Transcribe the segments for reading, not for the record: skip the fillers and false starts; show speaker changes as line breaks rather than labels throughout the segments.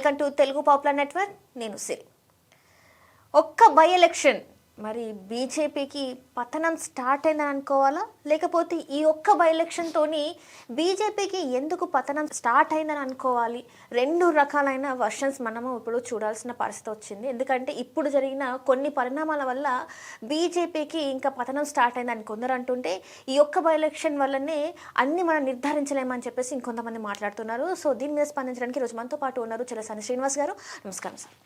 Welcome to Telugu popular network. నేను సిరి. ఒక్క by election మరి బీజేపీకి పతనం స్టార్ట్ అయిందని అనుకోవాలా, లేకపోతే ఈ ఒక్క బై ఎలక్షన్తోని బీజేపీకి ఎందుకు పతనం స్టార్ట్ అయిందని అనుకోవాలి? రెండు రకాలైన వర్షన్స్ మనము ఇప్పుడు చూడాల్సిన పరిస్థితి వచ్చింది. ఎందుకంటే ఇప్పుడు జరిగిన కొన్ని పరిణామాల వల్ల బీజేపీకి ఇంకా పతనం స్టార్ట్ అయిందని కొందరు అంటుంటే, ఈ ఒక్క బై ఎలక్షన్ వల్లనే అన్ని మనం నిర్ధారించలేమని చెప్పేసి ఇంకొంతమంది మాట్లాడుతున్నారు. సో దీని మీద స్పందించడానికి ఈరోజు మనతో పాటు ఉన్నారు చలసాని శ్రీనివాస్ గారు. నమస్కారం సార్.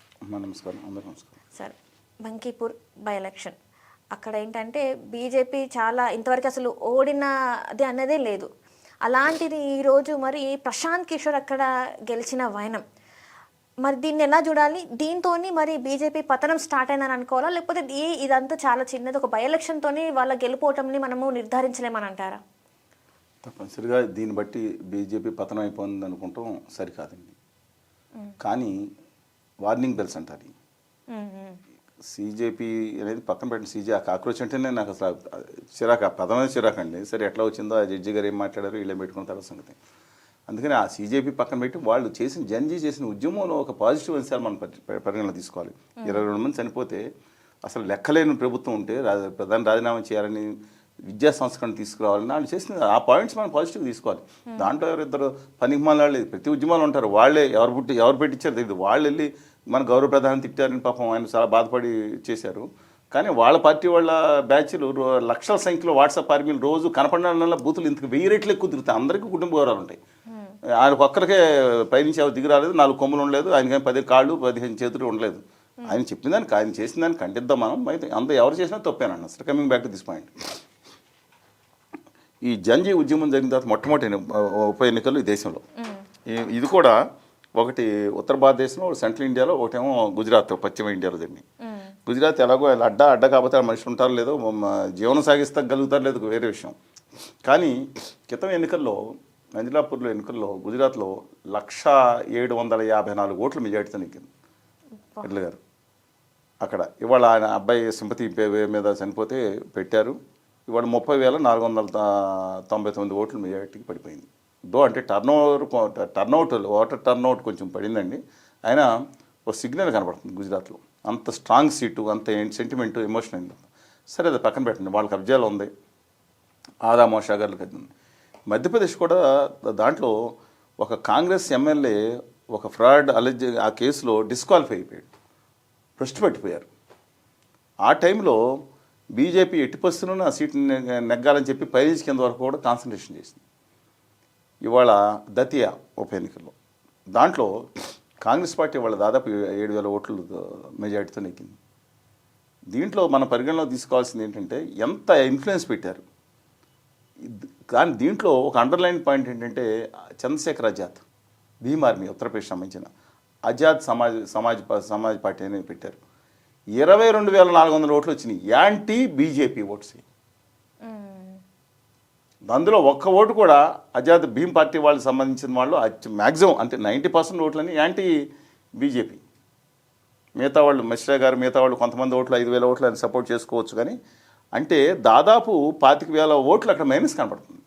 నమస్కారం. అందరూ నమస్కారం
సార్. బంకీపూర్ బై ఎలక్షన్ అక్కడ ఏంటంటే బీజేపీ చాలా ఇంతవరకు అసలు ఓడినది అన్నదే లేదు. అలాంటిది ఈరోజు మరి ప్రశాంత్ కిషోర్ అక్కడ గెలిచిన వైనం, మరి దీన్ని ఎలా చూడాలి? దీంతో మరి బీజేపీ పతనం స్టార్ట్ అయిందని అనుకోవాలా, లేకపోతే ఇదంతా చాలా చిన్నది, ఒక బై ఎలక్షన్తో వాళ్ళ గెలుపోవటంని మనము నిర్ధారించలేమని అంటారా?
తప్పనిసరిగా దీన్ని బట్టి బీజేపీ పతనం అయిపోయింది అనుకుంటాం సరికాదండి. కానీ వార్నింగ్ బెల్స్ అంటారు. సీజేపీ అనేది పక్కన పెట్టిన సీజే ఆ కాక్రోచ్ అంటేనే నాకు అసలు చిరాకు, ఆ పదమే చిరాకు అండి. సరే ఎట్లా వచ్చిందో ఆ జడ్జి గారు ఏం మాట్లాడారు, వీళ్ళేం పెట్టుకున్న తర్వాత సంగతి. అందుకని ఆ సీజేపీ పక్కన పెట్టి వాళ్ళు చేసిన జన్జీ చేసిన ఉద్యమంలో ఒక పాజిటివ్ అంశాలు మనం పరిగణన తీసుకోవాలి. 22 మంది చనిపోతే అసలు లెక్కలేని ప్రభుత్వం ఉంటే ప్రధాని రాజీనామా చేయాలని, విద్యా సంస్కరణ తీసుకురావాలని వాళ్ళు చేసిన ఆ పాయింట్స్ మనం పాజిటివ్గా తీసుకోవాలి. దాంట్లో ఎవరిద్దరు పనికిమాలి ప్రతి ఉద్యమాలు ఉంటారు. వాళ్ళే ఎవరు పెట్టించారు తెలియదు. వాళ్ళు వెళ్ళి మన గౌరవ ప్రధాని తిట్టారని పాపం ఆయన చాలా బాధపడి చేశారు. కానీ వాళ్ళ పార్టీ వాళ్ళ బ్యాచ్లు లక్షల సంఖ్యలో వాట్సాప్ ఆర్మీలు రోజు కనపడిన బూతులు ఇంతకు 1000 రెట్లు ఎక్కువ తిరుగుతాయి. అందరికీ కుటుంబ గౌరవాలు ఉంటాయి. ఆయనకు ఒక్కరికే పైనుంచి ఎవరు దిగి రాలేదు, 4 కొమ్ములు ఉండలేదు, ఆయనకి 10 కాళ్ళు 15 చేతులు ఉండలేదు. ఆయన చెప్పిన దానికి ఆయన చేసిన దాన్ని ఖండిద్దాం మనం. అంత ఎవరు చేసినా తప్పేనండి. అసలు coming back to this point, ఈ జన్జీ ఉద్యమం జరిగిన తర్వాత మొట్టమొదటి ఉప ఎన్నికలు ఈ దేశంలో. ఇది కూడా ఒకటి ఉత్తర భారతదేశంలో, సెంట్రల్ ఇండియాలో, ఒకటేమో గుజరాత్ పశ్చిమ ఇండియాలో జరిగింది. గుజరాత్ ఎలాగో అడ్డ కాకపోతే మనిషి ఉంటారు లేదో, జీవనం సాగిస్తగలుగుతారు లేదు వేరే విషయం. కానీ క్రితం ఎన్నికల్లో, నందిలాపూర్లో ఎన్నికల్లో గుజరాత్లో 1,754 ఓట్ల మెజార్టీతో నెగ్గింది రెడ్డి గారు. అక్కడ ఇవాళ ఆయన అబ్బాయి సింపతి మీద చనిపోతే పెట్టారు. ఇవాళ 30,499 ఓట్ల మెజారిటీకి పడిపోయింది. అంటే ఓటర్ టర్న్అవుట్ కొంచెం పడిందండి. ఆయన ఒక సిగ్నల్ కనపడుతుంది గుజరాత్లో. అంత స్ట్రాంగ్ సీటు, అంత సెంటిమెంటు, ఎమోషన్ అయింది. సరే అది పక్కన పెట్టండి, వాళ్ళ కబ్జాలో ఉంది, ఆదా మోషా గారికి అది ఉంది. మధ్యప్రదేశ్ కూడా దాంట్లో ఒక కాంగ్రెస్ ఎమ్మెల్యే ఒక ఫ్రాడ్ అలెజ్ ఆ కేసులో డిస్క్వాలిఫై అయిపోయాడు, భ్రష్టు పట్టిపోయారు. ఆ టైంలో బీజేపీ ఎట్టి పరిస్థితులను ఆ సీట్ని నెగ్గాలని చెప్పి పైరేజ్ కింద వరకు కూడా కాన్సన్ట్రేషన్ చేసింది. ఇవాళ దతియా ఉప ఎన్నికల్లో దాంట్లో కాంగ్రెస్ పార్టీ వాళ్ళ దాదాపు 7,000 ఓట్లు మెజార్టీతో నెగ్గింది. దీంట్లో మన పరిగణలో తీసుకోవాల్సింది ఏంటంటే ఎంత ఇన్ఫ్లుయెన్స్ పెట్టారు. కానీ దీంట్లో ఒక అండర్లైన్ పాయింట్ ఏంటంటే చంద్రశేఖర్ ఆజాద్, భీమ్ ఆర్మీ, ఉత్తరప్రదేశ్ సంబంధించిన ఆజాద్ సమాజ్ పార్టీ అని పెట్టారు. 22,400 ఓట్లు వచ్చినాయి, యాంటీ బీజేపీ ఓట్స్. అందులో ఒక్క ఓటు కూడా ఆజాద్ భీమ్ పార్టీ వాళ్ళకి సంబంధించిన వాళ్ళు మ్యాక్సిమం అంటే 90% ఓట్లని యాంటీ బీజేపీ. మిగతా వాళ్ళు మిశ్రా గారు మిగతా వాళ్ళు కొంతమంది ఓట్లు 5,000 ఓట్లు అని సపోర్ట్ చేసుకోవచ్చు. కానీ అంటే దాదాపు 25,000 ఓట్లు అక్కడ మైనస్ కనపడుతుంది.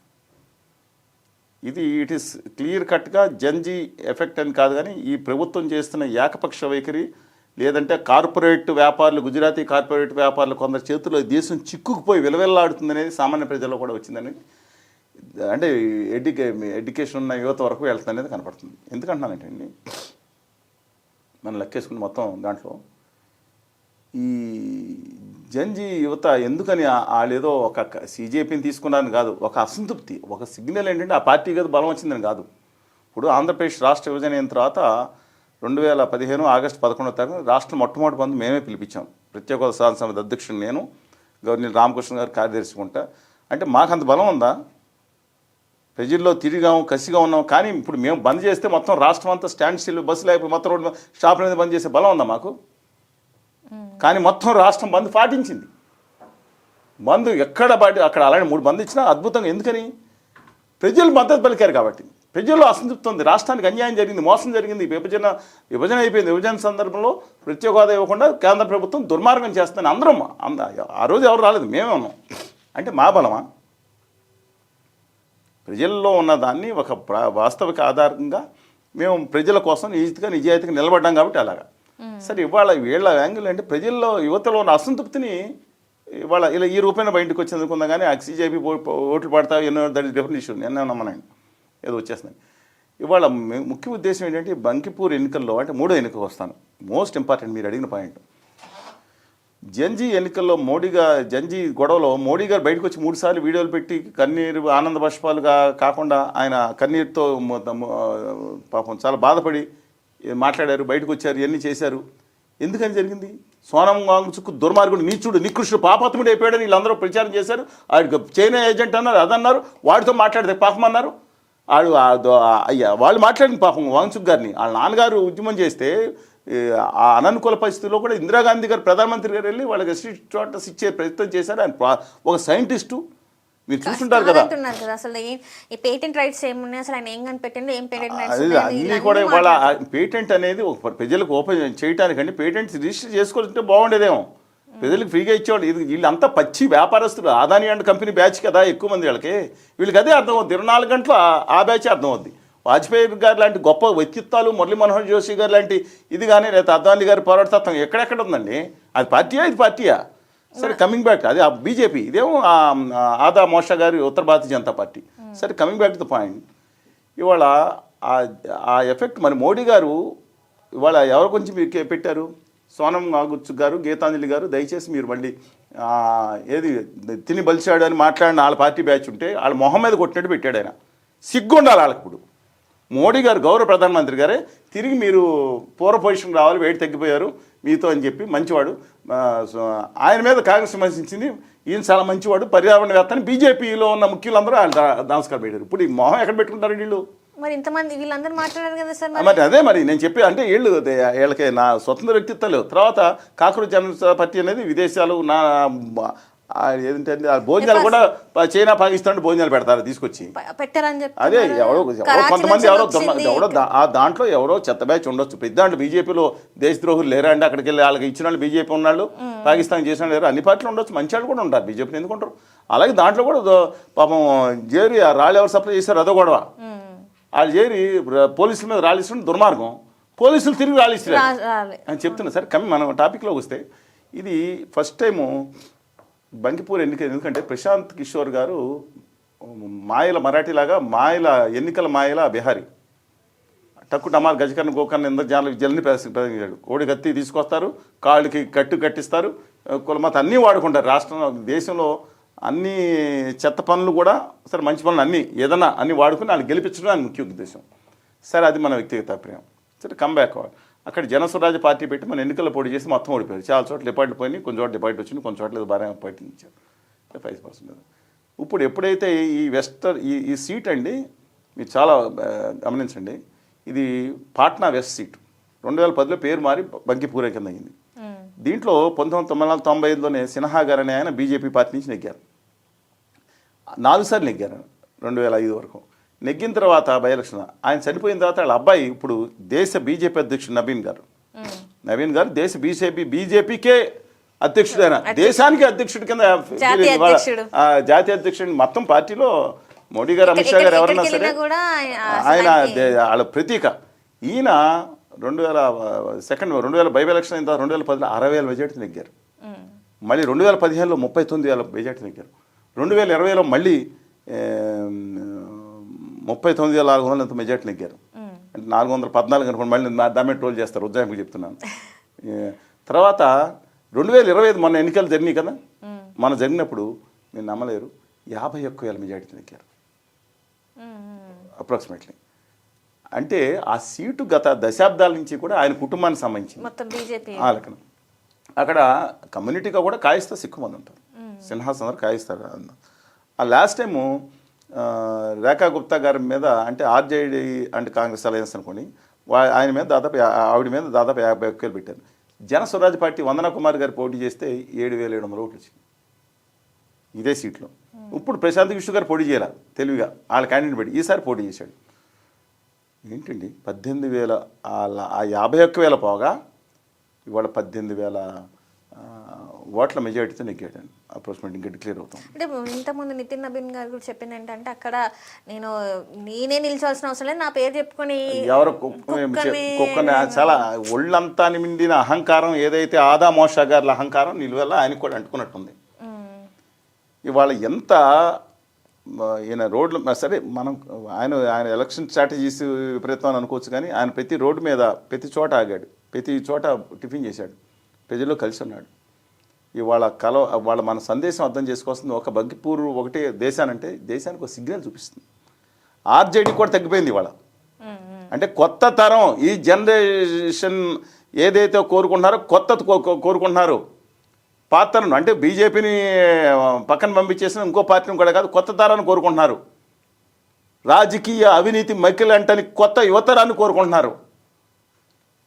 ఇట్ ఈస్ క్లియర్ కట్గా జన్జీ ఎఫెక్ట్ అని కాదు, కానీ ఈ ప్రభుత్వం చేస్తున్న ఏకపక్ష వైఖరి, లేదంటే కార్పొరేట్ వ్యాపారులు, గుజరాతీ కార్పొరేట్ వ్యాపారులు కొందరు చేతుల్లో దేశం చిక్కుకుపోయి విలవిల్లాడుతుంది అనేది సామాన్య ప్రజల్లో కూడా వచ్చిందని, అంటే ఎడ్యుకేషన్ ఉన్న యువత వరకు వెళ్తుంది అనేది కనపడుతుంది. ఎందుకంటున్నానంటే మనం లెక్కేసుకుని మొత్తం దాంట్లో ఈ జన్జీ యువత ఎందుకని వాళ్ళు ఏదో ఒక సీజేపీని తీసుకున్నారని కాదు, ఒక అసంతృప్తి, ఒక సిగ్నల్ ఏంటంటే ఆ పార్టీ ఏదో బలం వచ్చిందని కాదు. ఇప్పుడు ఆంధ్రప్రదేశ్ రాష్ట్ర విభజన అయిన తర్వాత 2015 ఆగస్టు 11వ తారీఖున రాష్ట్రం మొట్టమొదటి బంద్ మేమే పిలిపించాం. ప్రత్యేక హోదా సాధన సమితి అధ్యక్షుడు నేను, గవర్నర్ రామకృష్ణ గారు కార్యదర్శి ఉంటా. అంటే మాకు అంత బలం ఉందా? ప్రజల్లో తిరిగాము, కసిగా ఉన్నాం. కానీ ఇప్పుడు మేము బంద్ చేస్తే మొత్తం రాష్ట్రం అంతా స్టాండ్ స్టిల్, బస్సు లేకపోతే మొత్తం రోడ్డు షాపుల మీద బంద్ చేసే బలం ఉందా మాకు? కానీ మొత్తం రాష్ట్రం బంద్ పాటించింది. బంద్ ఎక్కడ అక్కడ అలాంటి 3 బంద్ ఇచ్చినా అద్భుతంగా. ఎందుకని? ప్రజలు మద్దతు పలికారు కాబట్టి. ప్రజల్లో అసంతృప్తి ఉంది, రాష్ట్రానికి అన్యాయం జరిగింది, మోసం జరిగింది, విభజన అయిపోయింది. విభజన సందర్భంలో ప్రత్యేక హోదా ఇవ్వకుండా కేంద్ర ప్రభుత్వం దుర్మార్గం చేస్తుందని అందరం ఆ రోజు ఎవరు రాలేదు, మేమే ఉన్నాం. అంటే మా బలమా? ప్రజల్లో ఉన్నదాన్ని ఒక వాస్తవిక ఆధారంగా మేము ప్రజల కోసం నిజాయితీగా నిలబడ్డాం కాబట్టి అలాగా. సరే ఇవాళ వీళ్ళ యాంగిల్ అంటే ప్రజల్లో యువతలో ఉన్న అసంతృప్తిని ఇవాళ ఇలా ఈ రూపాయన బయటకు వచ్చి అనుకుందా కానీ సీజేపీ ఓట్లు పడతావు ఎన్నో దట్ ఇస్ డిఫరెంట్ ఇష్యూ ఎన్నో నమ్మనండి ఏదో వచ్చేస్తున్నాయి. ఇవాళ ముఖ్య ఉద్దేశం ఏంటంటే బంకిపూర్ ఎన్నికల్లో అంటే మూడో ఎన్నికకు వస్తాను. మోస్ట్ ఇంపార్టెంట్ మీరు అడిగిన పాయింట్. జంజీ ఎన్నికల్లో జంజీ గొడవలో మోడీ గారు బయటకు వచ్చి 3 సార్లు వీడియోలు పెట్టి కన్నీరు ఆనంద బాష్పాలుగా కాకుండా ఆయన కన్నీరుతో పాపం చాలా బాధపడి మాట్లాడారు, బయటకు వచ్చారు, ఇవన్నీ చేశారు. ఎందుకని జరిగింది? సోనం వాంగ్చుక్ దుర్మార్గుడు, నీచుడు, నికృష్టుడు, పాపాత్ముడు అయిపోయాడని వీళ్ళందరూ ప్రచారం చేశారు. ఆడికి చైనా ఏజెంట్ అన్నారు, అదన్నారు, వాడితో మాట్లాడితే పాపం అన్నారు. అయ్యా వాళ్ళు మాట్లాడిన పాపం వాంగ్చుక్ గారిని వాళ్ళ నాన్నగారు ఉద్యమం చేస్తే ఆ అననుకూల పరిస్థితుల్లో కూడా ఇందిరాగాంధీ గారు ప్రధానమంత్రి గారు వెళ్ళి వాళ్ళకి స్టాటస్ ఇచ్చే ప్రయత్నం చేశారు. ఆయన ఒక సైంటిస్టు, మీరు చూస్తుంటారు కదా.
అసలు ఈ పేటెంట్ రైట్స్ ఏమున్నాయి, అసలు ఆయన ఏం కనిపెట్టిండు, ఏం పేటెంట్
అన్నీ కూడా ఇవాళ పేటెంట్ అనేది ఒక ప్రజలకు ఓపెన్ చేయడానికంటే పేటెంట్స్ రిజిస్టర్ చేసుకోవాలంటే బాగుండేదేమో, ప్రజలకు ఫ్రీగా ఇచ్చేవాళ్ళు. ఇది వీళ్ళంతా పచ్చి వ్యాపారస్తులు, అదాని అండ్ కంపెనీ బ్యాచ్ కదా ఎక్కువ మంది వీళ్ళకి అదే అర్థం అవుతుంది. 24 గంటలు ఆ బ్యాచ్ అర్థం అవుద్ది. వాజ్పేయి గారు లాంటి గొప్ప వ్యక్తిత్వాలు, మురళీ మనోహర్ జోషి గారు లాంటి ఇది కానీ లేదా అద్వానీ గారి పోరాటతత్వం ఎక్కడెక్కడ ఉందండి? అది పార్టీయా, ఇది పార్టీయా? సరే కమింగ్ బ్యాక్, అది ఆ బీజేపీ, ఇదేమో ఆదా మోషా గారి ఉత్తర భారతీయ జనతా పార్టీ. సరే coming back to the point. ఇవాళ ఆ ఎఫెక్ట్ మరి మోడీ గారు ఇవాళ ఎవరి గురించి మీరు పెట్టారు? సోనం వాంగ్చుక్ గారు, గీతాంజలి గారు, దయచేసి మీరు మళ్ళీ ఏది తిని బలిచాడు అని మాట్లాడిన వాళ్ళ పార్టీ బ్యాచ్ ఉంటే వాళ్ళ మొహం మీద కొట్టినట్టు పెట్టాడు ఆయన. సిగ్గు ఉండాలి వాళ్ళకి. ఇప్పుడు మోడీ గారు గౌరవ ప్రధానమంత్రి గారే తిరిగి మీరు పూర్వ పొజిషన్ రావాలి, వేడి తగ్గిపోయారు మీతో అని చెప్పి మంచివాడు. ఆయన మీద కాంగ్రెస్ విమర్శించింది, ఈయన చాలా మంచివాడు, పర్యావరణవేత్త అని బీజేపీలో ఉన్న ముఖ్యులందరూ ఆయన నమస్కారం పెట్టారు. ఇప్పుడు ఈ మొహం ఎక్కడ పెట్టుకుంటారు వీళ్ళు?
మరి ఇంతమంది వీళ్ళందరూ మాట్లాడారు కదా సార్.
మరి అదే మరి నేను చెప్పి అంటే వీళ్ళకి నా స్వతంత్ర వ్యక్తిత్వం లేవు. తర్వాత కాక్రోచ్ జనతా పార్టీ అనేది విదేశాలు ఏదంటే భోజనాలు కూడా చైనా పాకిస్తాన్ భోజనాలు పెడతారు తీసుకొచ్చి
పెట్టారని చెప్పి.
అదే ఎవరో కొంతమంది ఎవరో ఆ దాంట్లో ఎవరో చెత్త బ్యాచ్ ఉండొచ్చు. పెద్ద దాంట్లో బీజేపీలో దేశద్రోహులు లేరా అండి? అక్కడికి వెళ్ళి వాళ్ళకి ఇచ్చిన వాళ్ళు బీజేపీ ఉన్నాళ్ళు, పాకిస్తాన్ చేసిన లేరు, అన్ని పార్టీలు ఉండొచ్చు, మంచి వాళ్ళు కూడా ఉంటారు, బీజేపీని ఎందుకుంటారు. అలాగే దాంట్లో కూడా పాపం జేరి రాళ్ళు ఎవరు సప్లై చేశారు అదో గొడవ. వాళ్ళు చేరి పోలీసుల మీద రాళ్ళిస్తున్న దుర్మార్గం, పోలీసులు తిరిగి రాళ్ళిస్తారు అని చెప్తున్నా. సరే మనం టాపిక్లోకి వస్తే ఇది ఫస్ట్ టైము బంకిపూర్ ఎన్నిక. ఎందుకంటే ప్రశాంత్ కిషోర్ గారు మాయల మరాఠీలాగా ఎన్నికల మాయల బిహారీ, టక్కు టమాల్ గజకర్ణ గోకర్ణ ఇంద్రజాల విద్యలని ప్రదర్శించాడు. కోడి కత్తి తీసుకొస్తారు, కాళ్ళకి కట్టిస్తారు, కులమత అన్నీ వాడుకుంటారు. దేశంలో అన్ని చెత్త పనులు కూడా సరే మంచి పనులు అన్నీ ఏదన్నా అన్నీ వాడుకుని వాళ్ళు గెలిపించడం అని ముఖ్య ఉద్దేశం. సరే అది మన వ్యక్తిగత అభిప్రాయం. సరే కంబ్యాక్ అక్కడ జనస్వరాజ్య పార్టీ పెట్టి మన ఎన్నికల్లో పోటీ చేసి మొత్తం ఓడిపోయారు. చాలా చోట్ల డిపాజిట్ పోయినాయి, కొన్ని చోట్ల డిపాజిట్ వచ్చింది, కొన్ని చోట్ల భారీ పార్టీ ఇచ్చారు 5%. ఇప్పుడు ఎప్పుడైతే ఈ సీట్ అండి మీరు చాలా గమనించండి, ఇది పాట్నా వెస్ట్ సీట్ 2010లో పేరు మారి బంకిపూరే కింద అయింది. దీంట్లో 1995లోనే సిన్హా గారు అనే ఆయన బీజేపీ పార్టీ నుంచి నెగ్గారు. 4 సార్లు నెగ్గారు 2005 వరకు. నెగ్గిన తర్వాత బై ఎలక్షన్ ఆయన చనిపోయిన తర్వాత వాళ్ళ అబ్బాయి ఇప్పుడు దేశ బీజేపీ అధ్యక్షుడు నవీన్ గారు దేశ బీజేపీకే అధ్యక్షుడు, ఆయన దేశానికి అధ్యక్షుడి కింద జాతీయ అధ్యక్షుడు. మొత్తం పార్టీలో మోడీ గారు, అమిత్ షా గారు ఎవరన్నా సరే ఆయన వాళ్ళ ప్రతీక. ఈయన 2000 బై ఎలక్షన్ అయిన తర్వాత 2010లో 60,000 మెజార్టీ నెగ్గారు. మళ్ళీ 2015లో 39,000 మెజార్టీ నెగ్గారు. 2020లో మళ్ళీ 39,400 మెజార్టీ నెగ్గారు. అంటే 414 అనుకోండి, మళ్ళీ దామే ట్రోల్ చేస్తారు, ఉజ్జాయింపుకి చెప్తున్నాను. తర్వాత 2025 మన ఎన్నికలు జరిగినాయి కదా, మన జరిగినప్పుడు మీరు నమ్మలేరు 51,000 మెజార్టీ నెగ్గారు అప్రాక్సిమేట్లీ. అంటే ఆ సీటు గత దశాబ్దాల నుంచి కూడా ఆయన కుటుంబానికి సంబంధించింది లెక్కన. అక్కడ కమ్యూనిటీగా కూడా కాయిస్తా సిక్కు మంది ఉంటారు, సిన్హాస్ అందరు కాయిస్తారు. ఆ లాస్ట్ టైము రేఖా గుప్తా గారి మీద అంటే ఆర్జేడీ అండ్ కాంగ్రెస్ అలయన్స్ అనుకోండి, ఆవిడ మీద దాదాపు 51,000 పెట్టారు. జనస్వరాజ్ పార్టీ వందనా కుమార్ గారు పోటీ చేస్తే 7,700 ఓట్లు వచ్చింది ఇదే సీట్లో. ఇప్పుడు ప్రశాంత్ కిషోర్ గారు పోటీ చేయాలి తెలివిగా, వాళ్ళ క్యాండిడేట్ పెట్టి ఈసారి పోటీ చేశాడు. ఏంటండి 18,000 ఆ 51,000 పోగా ఇవాళ 18,000 ఓట్ల మెజారిటీతో నెగ్గాడండి. అప్రోక్సిమేట్ ఇంకా డిక్లేర్ అవుతాం.
అంటే ఇంతకుముందు నితిన్ నబీన్ గారు కూడా చెప్పింది ఏంటంటే అక్కడ నేనే నిల్చోవాల్సిన అవసరం లేదు, నా పేరు చెప్పుకొని
ఎవరో కుక్కని చాలా ఒళ్ళంతా నిండిన అహంకారం ఏదైతే ఆదా మోషా గారి అహంకారం నిలువల్ల ఆయనకు కూడా అంటుకున్నట్టుంది. ఇవాళ ఎంత ఈయన రోడ్లు సరే మనం ఆయన ఎలక్షన్ స్ట్రాటజీస్ విపరీతం అని అనుకోవచ్చు, కానీ ఆయన ప్రతి రోడ్డు మీద ప్రతి చోట ఆగాడు, ప్రతి చోట టిఫిన్ చేశాడు, ప్రజల్లో కలిసి ఉన్నాడు. ఇవాళ వాళ్ళ మన సందేశం అర్థం చేసుకోవాల్సింది ఒక బగ్గిపూర్ ఒకటే దేశానంటే దేశానికి ఒక సిగ్నల్ చూపిస్తుంది. ఆర్జేడీ కూడా తగ్గిపోయింది ఇవాళ. అంటే కొత్త తరం ఈ జనరేషన్ ఏదైతే కోరుకుంటున్నారో కొత్త కోరుకుంటున్నారు. పాత్రను అంటే బీజేపీని పక్కన పంపించేసిన ఇంకో పార్టీని కూడా కాదు, కొత్త తరాన్ని కోరుకుంటున్నారు. రాజకీయ అవినీతి మకిలి అంటని కొత్త యువతరాన్ని కోరుకుంటున్నారు.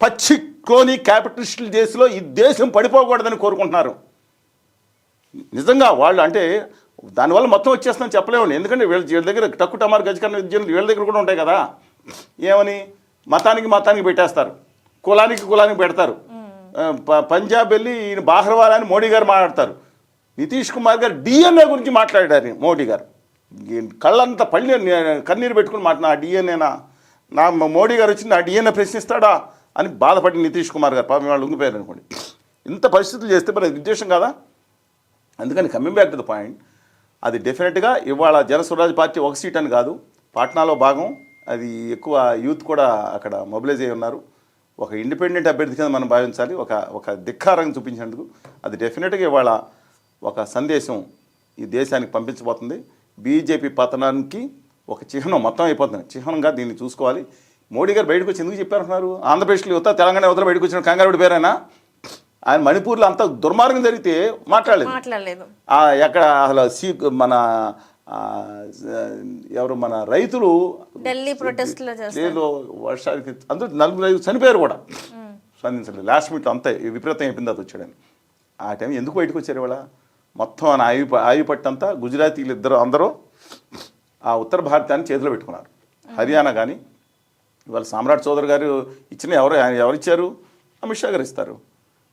పచ్చి క్లోనీ క్యాపిటలిస్టుల దేశంలో ఈ దేశం పడిపోకూడదని కోరుకుంటున్నారు. నిజంగా వాళ్ళు అంటే దానివల్ల మొత్తం వచ్చేస్తుందని చెప్పలేమండి. ఎందుకంటే వీళ్ళ దగ్గర టక్కు టమార్ గజకరణ విద్యలు వీళ్ళ దగ్గర కూడా ఉంటాయి కదా. ఏమని మతానికి పెట్టేస్తారు, కులానికి పెడతారు. పంజాబ్ వెళ్ళి ఈయన బాహ్రవాల్ అని మోడీ గారు మాట్లాడతారు. నితీష్ కుమార్ గారు డిఎన్ఏ గురించి మాట్లాడారు. మోడీ గారు కళ్ళంతా కన్నీరు పెట్టుకుని మాట్లాడిన ఆ డిఎన్ఏనా, నా మోడీ గారు వచ్చి నా డిఎన్ఏ ప్రశ్నిస్తాడా అని బాధపడి నితీష్ కుమార్ గారు పాపం వాళ్ళు ఉంగిపోయారు అనుకోండి. ఇంత పరిస్థితులు చేస్తే మరి అది ఉద్దేశం కాదా? అందుకని coming back to the point, అది డెఫినెట్గా ఇవాళ జనస్వరాజ్ పార్టీ ఒక సీట్ అని కాదు, పాట్నాలో భాగం. అది ఎక్కువ యూత్ కూడా అక్కడ మొబిలైజ్ అయ్యి ఉన్నారు. ఒక ఇండిపెండెంట్ అభ్యర్థి కింద మనం భావించాలి. ఒక ధిక్కారంగా చూపించినందుకు అది డెఫినెట్గా ఇవాళ ఒక సందేశం ఈ దేశానికి పంపించబోతుంది. బీజేపీ పతనానికి ఒక చిహ్నం మొత్తం అయిపోతుంది. చిహ్నంగా దీన్ని చూసుకోవాలి. మోడీ గారు బయటకు వచ్చి ఎందుకు చెప్పారంటున్నారు? ఆంధ్రప్రదేశ్లో యువత, తెలంగాణ యువతలో బయటకు వచ్చిన కంగారు పడిపోయారైనా? ఆయన మణిపూర్లో అంత దుర్మార్గం జరిగితే మాట్లాడలేదు. ఎక్కడ అసలు మన ఎవరు మన రైతులు
ఢిల్లీ ప్రొటెస్ట్లో
వర్షానికి అందరూ 4-5 చనిపోయారు కూడా, స్పందించలేదు. లాస్ట్ మినిట్ అంతా విపరీతం అయిపోయింది. అది వచ్చాడని ఆ టైం ఎందుకు బయటకు వచ్చారు? ఇవాళ మొత్తం ఆయువు పట్టంతా గుజరాతీలు అందరూ ఆ ఉత్తర భారతాన్ని చేతిలో పెట్టుకున్నారు. హర్యానా కానీ ఇవాళ సామ్రాట్ చౌదరి గారు ఇచ్చిన ఎవరిచ్చారు? అమిత్ షా గారు ఇస్తారు.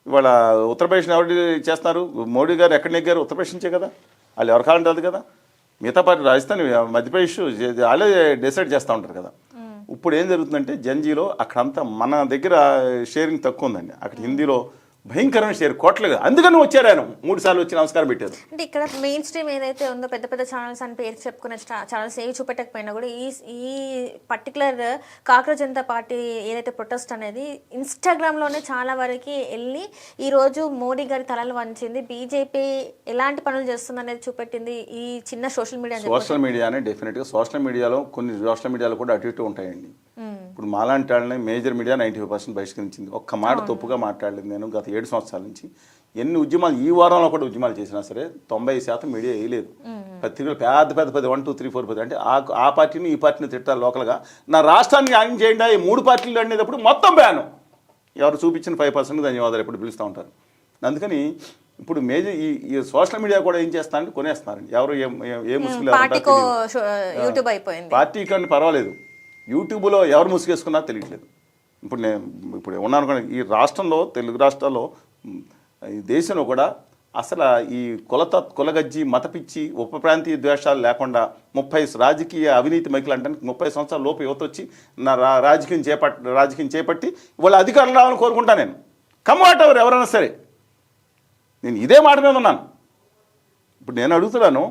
ఇవాళ ఉత్తరప్రదేశ్ని ఎవరు చేస్తున్నారు? మోడీ గారు ఎక్కడ నెగ్గారు? ఉత్తరప్రదేశ్ నుంచే కదా. వాళ్ళు ఎవరు కావాలంటే కదా. మిగతా పార్టీ రాజస్థాన్, మధ్యప్రదేశ్ వాళ్ళే డిసైడ్ చేస్తూ ఉంటారు కదా. ఇప్పుడు ఏం జరుగుతుందంటే జంజీలో అక్కడంతా మన దగ్గర షేరింగ్ తక్కువ ఉందండి. అక్కడ హిందీలో భయంకరమైన షేర్ కోట్లుగా, అందుకని వచ్చారు ఆయన 3 సార్లు వచ్చి నమస్కారం పెట్టారు.
అంటే ఇక్కడ మెయిన్ స్ట్రీమ్ ఏదైతే ఉందో పెద్ద పెద్ద ఛానల్స్ అని పేరు చెప్పుకునే ఛానల్స్ ఏవి చూపెట్టకపోయినా కూడా ఈ పర్టికులర్ కాంగ్రెస్ జనతా పార్టీ ఏదైతే ప్రొటెస్ట్ అనేది ఇన్స్టాగ్రామ్లోనే చాలా వరకు వెళ్ళి ఈరోజు మోడీ గారి తలలు వంచింది, బీజేపీ ఎలాంటి పనులు చేస్తుంది అనేది చూపెట్టింది ఈ చిన్న సోషల్
మీడియానే. డెఫినెట్గా సోషల్ మీడియాలో కొన్ని సోషల్ మీడియాలో కూడా అటు ఇటు ఉంటాయండి. ఇప్పుడు మాలాంటి వాళ్ళని మేజర్ మీడియా 95% బహిష్కరించింది. ఒక్క మాట తప్పుగా మాట్లాడలేదు. నేను గత 7 సంవత్సరాల నుంచి ఎన్ని ఉద్యమాలు, ఈ వారంలో కూడా ఉద్యమాలు చేసినా సరే 90% మీడియా వేయలేదు. పత్రికలు పెద్ద 1, 2, 3, 4 10 అంటే ఆ పార్టీని ఈ పార్టీని తిట్టాలి లోకల్గా. నా రాష్ట్రాన్ని న్యాయం చేయండి ఈ 3 పార్టీలు అనేటప్పుడు మొత్తం బ్యాను. ఎవరు చూపించిన 5% ధన్యవాదాలు ఎప్పుడు పిలుస్తూ ఉంటారు. అందుకని ఇప్పుడు మేజర్ ఈ సోషల్ మీడియా కూడా ఏం చేస్తారంటే కొనేస్తున్నారండి. ఎవరు ఏ ముసుగులు పార్టీ కానీ పర్వాలేదు, యూట్యూబ్లో ఎవరు ముసుగేసుకున్నా తెలియట్లేదు. ఇప్పుడు ఉన్నాను అనుకోండి, ఈ రాష్ట్రంలో తెలుగు రాష్ట్రాల్లో ఈ దేశంలో కూడా అసలు ఈ కులగజ్జి మతపిచ్చి ఉప ప్రాంతీయ ద్వేషాలు లేకుండా 30 రాజకీయ అవినీతి మైకులు అంటే 30 సంవత్సరాల లోపు యువత వచ్చి నా రాజకీయం చేపట్టి వాళ్ళ అధికారులు రావాలని కోరుకుంటా. నేను కమ్వాట్ ఎవరైనా సరే నేను ఇదే మాట మీద ఉన్నాను. ఇప్పుడు నేను అడుగుతున్నాను,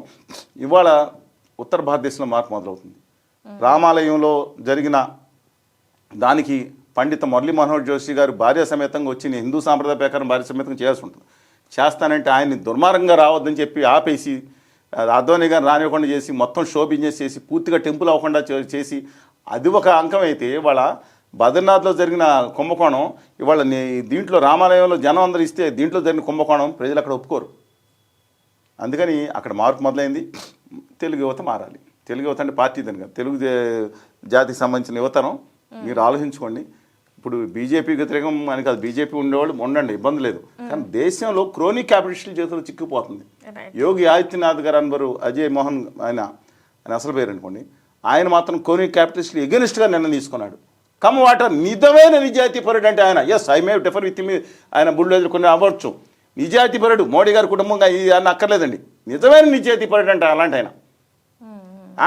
ఇవాళ ఉత్తర భారతదేశంలో మార్పు మొదలవుతుంది. రామాలయంలో జరిగిన దానికి పండిత మురళీ మనోహర్ జోషి గారు భార్య సమేతంగా వచ్చి నేను హిందూ సాంప్రదాయ ప్రకారం భార్య సమేతంగా చేయాల్సి ఉంటుంది. చేస్తానంటే ఆయన్ని దుర్మార్గంగా రావద్దని చెప్పి ఆపేసి అద్వానీ గారిని రానివ్వకుండా చేసి మొత్తం షో బిజినెస్ చేసి పూర్తిగా టెంపుల్ అవ్వకుండా చేసి అది ఒక అంకం అయితే, ఇవాళ బద్రీనాథ్లో జరిగిన కుంభకోణం ఇవాళ దీంట్లో రామాలయంలో జనం అందరూ ఇస్తే దీంట్లో జరిగిన కుంభకోణం ప్రజలు అక్కడ ఒప్పుకోరు. అందుకని అక్కడ మార్పు మొదలైంది. తెలుగు యువత మారాలి. తెలుగు యువత అంటే పార్టీ దాని కాదు, తెలుగు జాతికి సంబంధించిన యువతరం మీరు ఆలోచించుకోండి. ఇప్పుడు బీజేపీ వ్యతిరేకం అని కాదు, బీజేపీ ఉండేవాళ్ళు ఉండండి, ఇబ్బంది లేదు. కానీ దేశంలో క్రోనిక్ క్యాపిటలిస్టుల చేతులు చిక్కుపోతుంది. యోగి ఆదిత్యనాథ్ గారు అన్వరు అజయ్ మోహన్ ఆయన అసలు పేరు అనుకోండి, ఆయన మాత్రం క్రోనిక్ క్యాపిటలిస్టులు ఎగెనిస్ట్గా నిర్ణయం తీసుకున్నాడు. కమ్ వాటర్ నిజమైన నిజాయితీ పరుడు అంటే ఆయన. Yes, I may differ with me, ఆయన బుల్డోజర్ కొన్ని అవ్వచ్చు. నిజాయితీపరుడు. మోడీ గారి కుటుంబంగా ఇది అన్న అక్కర్లేదండి, నిజమైన నిజాయితీపరుడు అంటే అలాంటి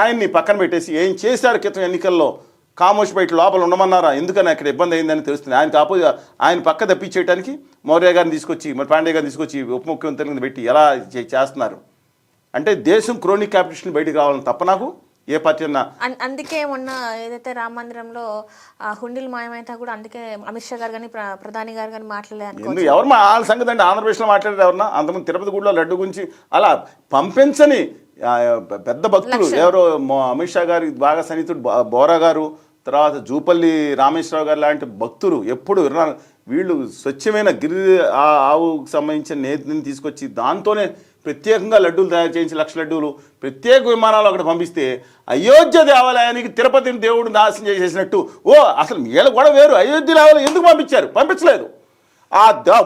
ఆయన్ని పక్కన పెట్టేసి ఏం చేశారు క్రితం ఎన్నికల్లో, కామోష్ బయట లోపల ఉండమన్నారా, ఎందుకని అక్కడ ఇబ్బంది అయిందని తెలుస్తుంది. ఆయనకు ఆయన పక్క తప్పించేయడానికి మౌర్య గారిని తీసుకొచ్చి, మరి పాండే గారిని తీసుకొచ్చి ఉప ముఖ్యమంత్రిని పెట్టి ఎలా చేస్తున్నారు అంటే దేశం క్రోనిక్ క్యాపిటల్ బయటికి రావాలని తప్ప నాకు ఏ పార్టీ అన్నా.
అందుకే మొన్న ఏదైతే రామ మందిరంలో హుండీలు మాయమైతే కూడా అందుకే అమిత్ షా గారు కానీ ప్రధాని గారు కానీ మాట్లాడలేదు.
ఎవరు వాళ్ళ సంగతి అండి, ఆంధ్రప్రదేశ్లో మాట్లాడారు ఎవరన్నా? అంతకుముందు తిరుపతి గుడిలో లడ్డు గురించి అలా పంపించని పెద్ద భక్తులు ఎవరో అమిత్ షా గారి బాగా సన్నిహితుడు బోరా గారు, తర్వాత జూపల్లి రామేశ్వరరావు గారు లాంటి భక్తులు ఎప్పుడు వీళ్ళు స్వచ్ఛమైన ఆవుకు సంబంధించిన నేతిని తీసుకొచ్చి దాంతోనే ప్రత్యేకంగా లడ్డూలు తయారు చేయించి 1,00,000 లడ్డూలు ప్రత్యేక విమానాలు అక్కడ పంపిస్తే అయోధ్య దేవాలయానికి తిరుపతిని దేవుడు నాశనం చేసేసినట్టు అసలు వీళ్ళు కూడా వేరు. అయోధ్య దేవాలయం ఎందుకు పంపించారు? పంపించలేదు.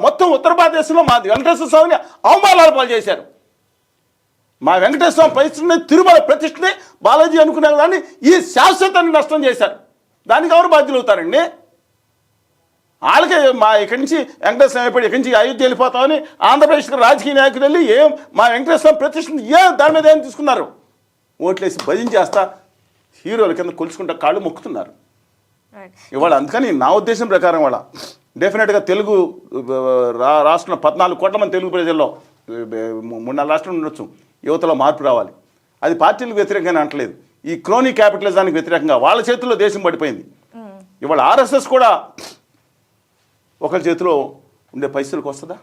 మొత్తం ఉత్తరప్రదేశ్లో మా వెంకటేశ్వర స్వామిని అవమానాల పాలు చేశారు. మా వెంకటేశ్వర స్వామి ప్రతిష్టని, తిరుమల ప్రతిష్టని బాలాజీ అనుకునే దాన్ని ఈ శాశ్వతాన్ని నష్టం చేశారు. దానికి ఎవరు బాధ్యులు అవుతారండి? వాళ్ళకే ఇక్కడి నుంచి వెంకటేశ్వర స్వామి ఇక్కడి నుంచి అయోధ్య వెళ్ళిపోతామని ఆంధ్రప్రదేశ్లో రాజకీయ నాయకులు వెళ్ళి మా వెంకటేశ్వర స్వామి ప్రతిష్టని దాని మీద ఏం తీసుకున్నారు? ఓట్లేసి భజన చేస్తా హీరోల కింద కొలుచుకుంటా కాళ్ళు మొక్కుతున్నారు ఇవాళ. అందుకని నా ఉద్దేశం ప్రకారం వాళ్ళ డెఫినెట్గా తెలుగు రాష్ట్రంలో 14 కోట్ల మంది తెలుగు ప్రజల్లో 3-4 రాష్ట్రాలు ఉండొచ్చు, యువతలో మార్పు రావాలి. అది పార్టీలకు వ్యతిరేకంగానే అంటలేదు, ఈ క్రోనీ క్యాపిటలిజానికి వ్యతిరేకంగా వాళ్ళ చేతుల్లో దేశం పడిపోయింది. ఇవాళ ఆర్ఎస్ఎస్ కూడా ఒకరి చేతిలో ఉండే పరిస్థితులకు వస్తుందా?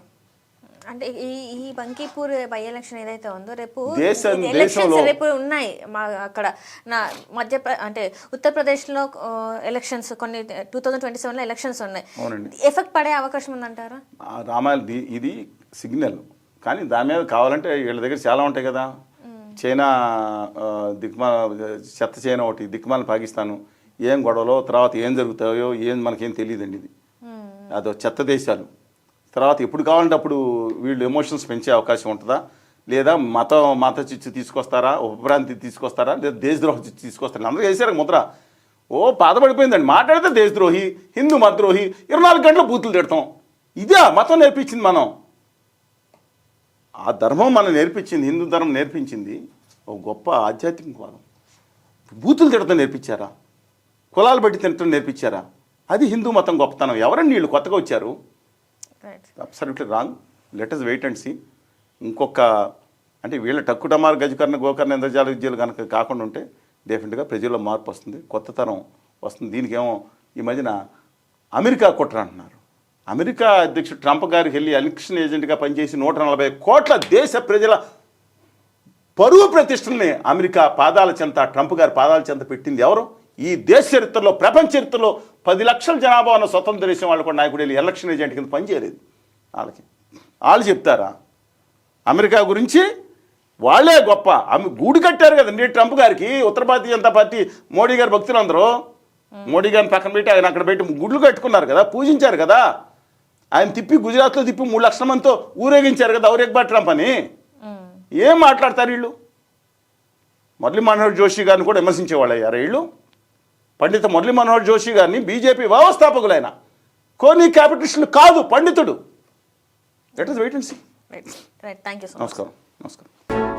అంటే ఈ బంకీపూర్ బై ఎలక్షన్ ఏదైతే ఉందో రేపు రేపు ఉన్నాయి అక్కడ అంటే ఉత్తరప్రదేశ్లో ఎలక్షన్స్ కొన్ని 2027లో ఎలక్షన్స్ ఉన్నాయి. ఎఫెక్ట్ పడే అవకాశం ఉందంటారా?
రామాయణ ఇది సిగ్నల్, కానీ దాని మీద కావాలంటే వీళ్ళ దగ్గర చాలా ఉంటాయి కదా. చైనా చెత్త చైనా ఒకటి, దిక్మాల పాకిస్తాను, ఏం గొడవలో తర్వాత ఏం జరుగుతాయో మనకేం తెలియదండి. ఇది అదో చెత్త దేశాలు. తర్వాత ఎప్పుడు కావాలంటే అప్పుడు వీళ్ళు ఎమోషన్స్ పెంచే అవకాశం ఉంటుందా, లేదా మత చిచ్చు తీసుకొస్తారా, ఉపప్రాంతి తీసుకొస్తారా, లేదా దేశద్రోహ చిచ్చు తీసుకొస్తారా? అందరూ చేశారు ముద్ర. బాధపడిపోయిందండి. మాట్లాడితే దేశద్రోహి, హిందూ మతద్రోహి, 24 గంటలు బూతులు తిడతాం. ఇదే మతం నేర్పించింది. మనం ఆ ధర్మం మనం నేర్పించింది, హిందూ ధర్మం నేర్పించింది ఒక గొప్ప ఆధ్యాత్మికవాదం. బూతులు తిడతాం నేర్పించారా? కులాలు బట్టి తినటం నేర్పించారా? అది హిందూ మతం గొప్పతనం. ఎవరండి వీళ్ళు కొత్తగా వచ్చారు? Absolutely wrong. Let us wait and see. ఇంకొక అంటే వీళ్ళ టక్కుటమార్ గజకర్ణ గోకర్ణ ఇంద్రజాల విద్యలు కనుక కాకుండా ఉంటే డెఫినెట్గా ప్రజల్లో మార్పు వస్తుంది, కొత్త తరం వస్తుంది. దీనికేమో ఈ మధ్యన అమెరికా కుట్ర అంటున్నారు. అమెరికా అధ్యక్షుడు ట్రంప్ గారికి వెళ్ళి ఎలక్షన్ ఏజెంట్గా పనిచేసి 140 కోట్ల దేశ ప్రజల పరువు ప్రతిష్టల్ని అమెరికా పాదాల చెంత, ట్రంప్ గారి పాదాల చెంత పెట్టింది ఎవరు? ఈ దేశ చరిత్రలో, ప్రపంచ చరిత్రలో 10 లక్షల జనాభా ఉన్న స్వతంత్ర దేశం వాళ్ళు కూడా నాయకుడు వెళ్ళి ఎలక్షన్ ఏజెంట్ కింద పనిచేయలేదు. వాళ్ళు చెప్తారా అమెరికా గురించి? వాళ్ళే గొప్ప. గూడు కట్టారు కదండి ట్రంప్ గారికి. ఉత్తర భారతీయ జనతా పార్టీ మోడీ గారి భక్తులు అందరూ మోడీ గారిని పక్కన పెట్టి ఆయన అక్కడ పెట్టి గుడ్లు కట్టుకున్నారు కదా, పూజించారు కదా. ఆయన తిప్పి గుజరాత్లో తిప్పి 3 లక్షల మందితో ఊరేగించారు కదా ఔరేక్ బాట్ ట్రంప్ అని. ఏం మాట్లాడతారు వీళ్ళు? మురళీ మనోహర్ జోషి గారిని కూడా విమర్శించేవాళ్ళు అయ్యారు వీళ్ళు. పండిత మురళీ మనోహర్ జోషి గారిని బీజేపీ వ్యవస్థాపకులైన కోనీ క్యాపిటలిస్టులు కాదు, పండితుడు. Let us wait and see.
Right. Thank you so much.
నమస్కారం.